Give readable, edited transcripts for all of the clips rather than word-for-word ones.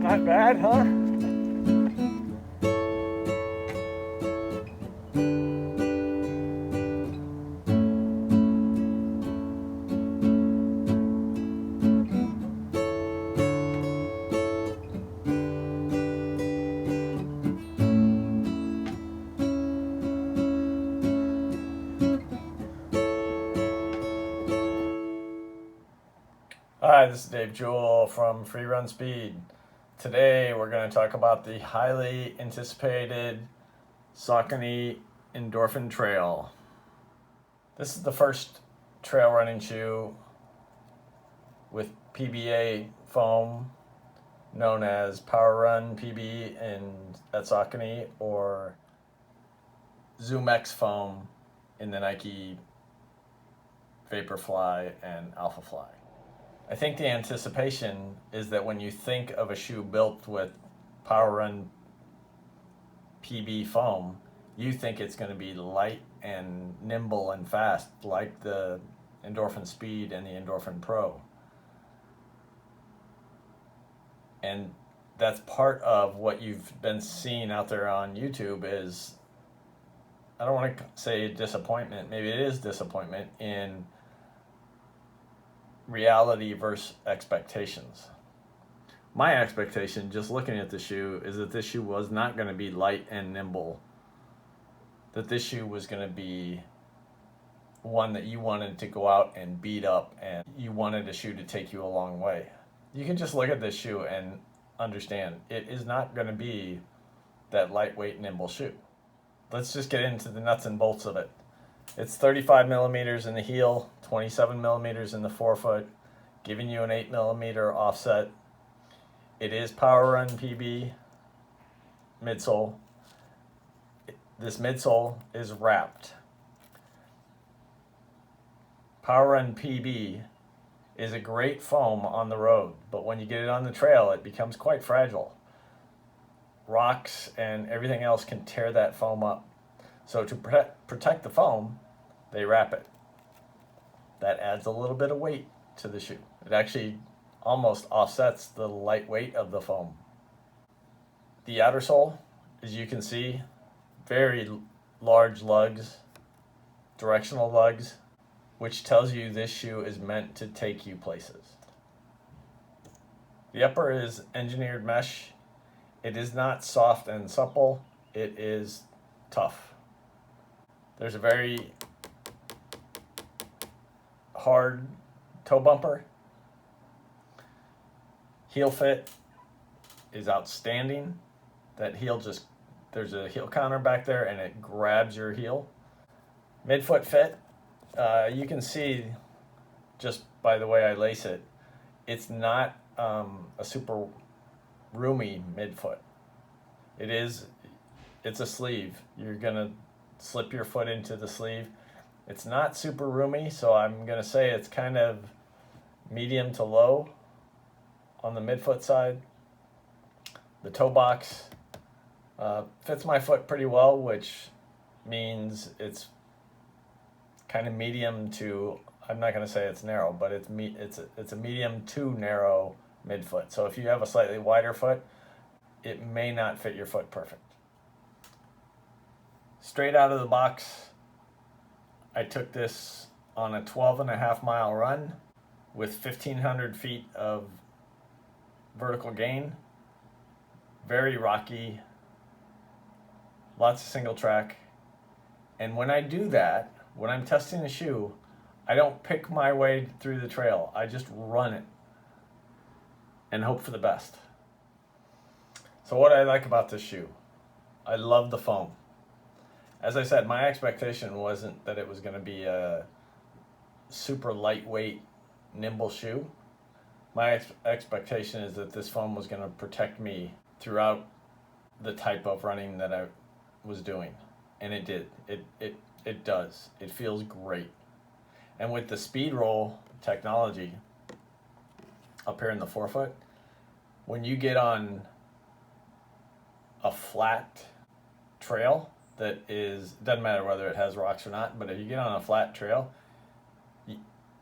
Not bad, huh? Hi, this is Dave Jewell from Free Run Speed. Today we're going to talk about the highly anticipated Saucony Endorphin Trail. This is the first trail running shoe with PBA foam, known as Power Run PB at Saucony, or Zoom X foam in the Nike Vaporfly and Alphafly. I think the anticipation is that when you think of a shoe built with Power Run PB foam, you think it's going to be light and nimble and fast like the Endorphin Speed and the Endorphin Pro. And that's part of what you've been seeing out there on YouTube is, I don't want to say disappointment, maybe it is disappointment in reality versus expectations. My expectation, just looking at the shoe, is that this shoe was not going to be light and nimble. That this shoe was going to be one that you wanted to go out and beat up, and you wanted a shoe to take you a long way. You can just look at this shoe and understand it is not going to be that lightweight, nimble shoe. Let's just get into the nuts and bolts of it. It's 35 millimeters in the heel, 27 millimeters in the forefoot, giving you an 8 millimeter offset. It is Power Run PB midsole. This midsole is wrapped. Power Run PB is a great foam on the road, but when you get it on the trail, it becomes quite fragile. Rocks and everything else can tear that foam up. So to protect the foam, they wrap it. That adds a little bit of weight to the shoe. It actually almost offsets the light weight of the foam. The outer sole, as you can see, very large lugs, directional lugs, which tells you this shoe is meant to take you places. The upper is engineered mesh. It is not soft and supple, it is tough. There's a very hard toe bumper. Heel fit is outstanding. That heel there's a heel counter back there and it grabs your heel. Midfoot fit, you can see just by the way I lace it, it's not a super roomy midfoot. It's a sleeve. You're gonna slip your foot into the sleeve. It's not super roomy, so I'm gonna say it's kind of medium to low on the midfoot side. The toe box fits my foot pretty well, which means it's kind of medium to, I'm not gonna say it's narrow, but it's a medium to narrow midfoot. So if you have a slightly wider foot, it may not fit your foot perfect. Straight out of the box, I took this on a 12.5 mile run with 1,500 feet of vertical gain. Very rocky, lots of single track. And when I do that, when I'm testing the shoe, I don't pick my way through the trail. I just run it and hope for the best. So what I like about this shoe, I love the foam. As I said, my expectation wasn't that it was going to be a super lightweight, nimble shoe. My expectation is that this foam was going to protect me throughout the type of running that I was doing. And it did. It does. It feels great. And with the speed roll technology up here in the forefoot, when you get on a flat trail, that is, doesn't matter whether it has rocks or not, but if you get on a flat trail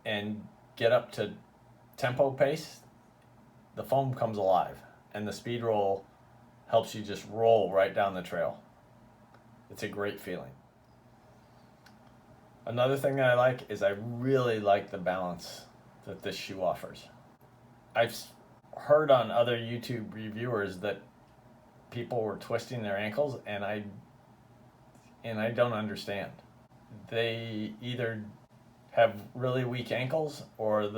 and get up to tempo pace, the foam comes alive, and the speed roll helps you just roll right down the trail. It's a great feeling. Another thing that I like is I really like the balance that this shoe offers. I've heard on other YouTube reviewers that people were twisting their ankles, and I don't understand. They either have really weak ankles or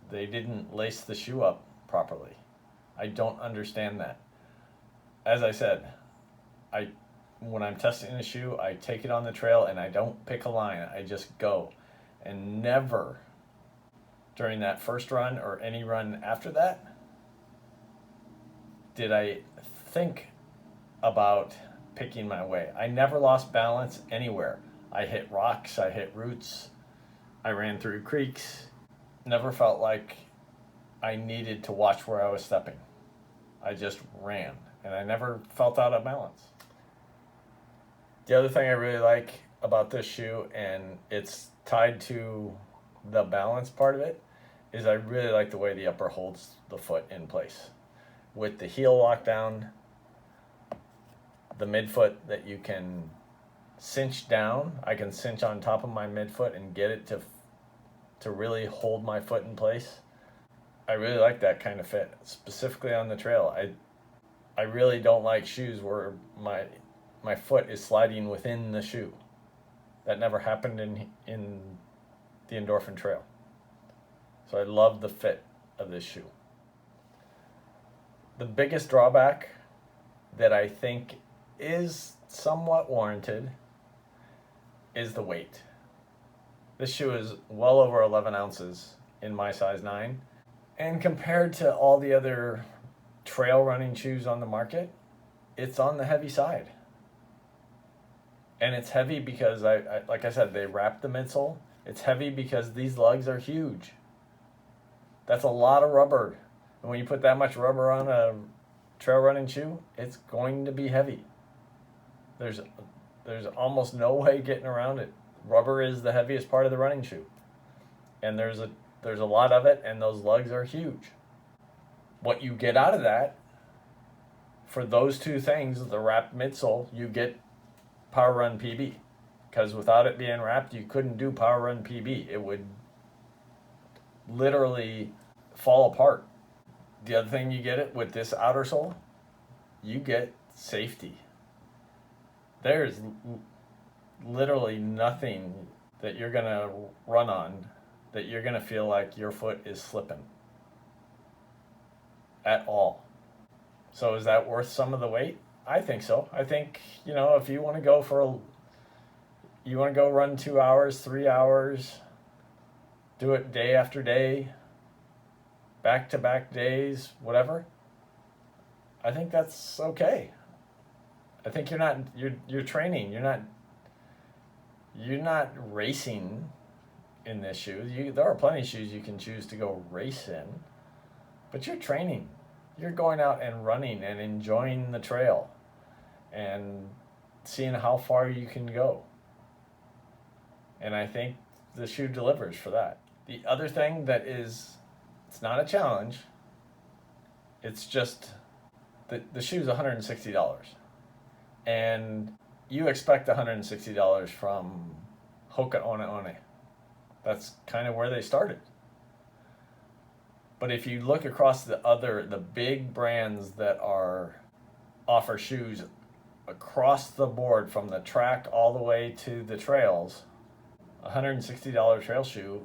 they didn't lace the shoe up properly. I don't understand that. As I said, when I'm testing a shoe, I take it on the trail and I don't pick a line. I just go. And never during that first run or any run after that did I think about picking my way. I never lost balance anywhere. I hit rocks, I hit roots, I ran through creeks. Never felt like I needed to watch where I was stepping. I just ran, and I never felt out of balance. The other thing I really like about this shoe, and it's tied to the balance part of it, is I really like the way the upper holds the foot in place. With the heel locked down, the midfoot that you can cinch down, I can cinch on top of my midfoot and get it to really hold my foot in place. I really like that kind of fit, specifically on the trail. I really don't like shoes where my foot is sliding within the shoe. That never happened in the Endorphin Trail. So I love the fit of this shoe. The biggest drawback that I think is somewhat warranted is the weight. This shoe is well over 11 ounces in my size 9. And compared to all the other trail running shoes on the market, it's on the heavy side. And it's heavy because, like I said, they wrap the midsole. It's heavy because these lugs are huge. That's a lot of rubber. And when you put that much rubber on a trail running shoe, it's going to be heavy. There's almost no way getting around it. Rubber is the heaviest part of the running shoe. And there's a lot of it, and those lugs are huge. What you get out of that, for those two things, the wrapped midsole, you get Power Run PB. Because without it being wrapped, you couldn't do Power Run PB. It would literally fall apart. The other thing you get it with this outer sole, you get safety. There's literally nothing that you're going to run on that you're going to feel like your foot is slipping at all. So is that worth some of the weight? I think so. I think, if you want to go run 2 hours, 3 hours, do it day after day, back-to-back days, whatever, I think that's okay. I think you're training. You're not racing in this shoe. There are plenty of shoes you can choose to go race in, but you're training. You're going out and running and enjoying the trail and seeing how far you can go. And I think the shoe delivers for that. The other thing it's not a challenge, it's just the shoe's $160. And you expect $160 from Hoka One One. That's kind of where they started. But if you look across the big brands that offer shoes across the board from the track all the way to the trails, $160 trail shoe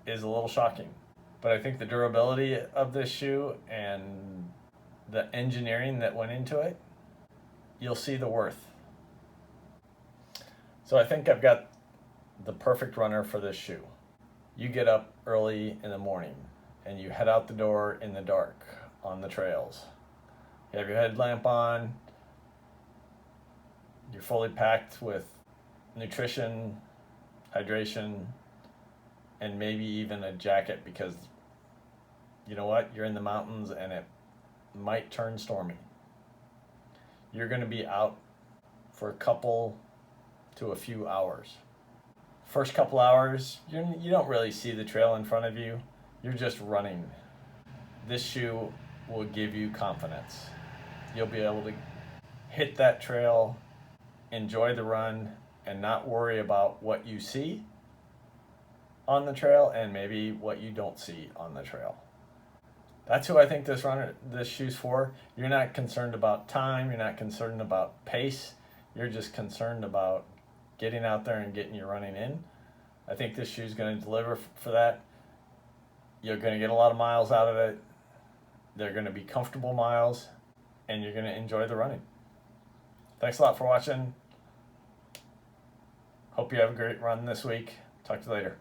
is a little shocking. But I think the durability of this shoe and the engineering that went into it, you'll see the worth. So I think I've got the perfect runner for this shoe. You get up early in the morning and you head out the door in the dark on the trails. You have your headlamp on. You're fully packed with nutrition, hydration, and maybe even a jacket because you know what? You're in the mountains and it might turn stormy. You're going to be out for a couple to a few hours. First couple hours, you don't really see the trail in front of you. You're just running. This shoe will give you confidence. You'll be able to hit that trail, enjoy the run, and not worry about what you see on the trail and maybe what you don't see on the trail. That's who I think this shoe's for. You're not concerned about time, you're not concerned about pace, you're just concerned about getting out there and getting your running in. I think this shoe's going to deliver for that. You're going to get a lot of miles out of it. They're going to be comfortable miles, and you're going to enjoy the running. Thanks a lot for watching. Hope you have a great run this week. Talk to you later.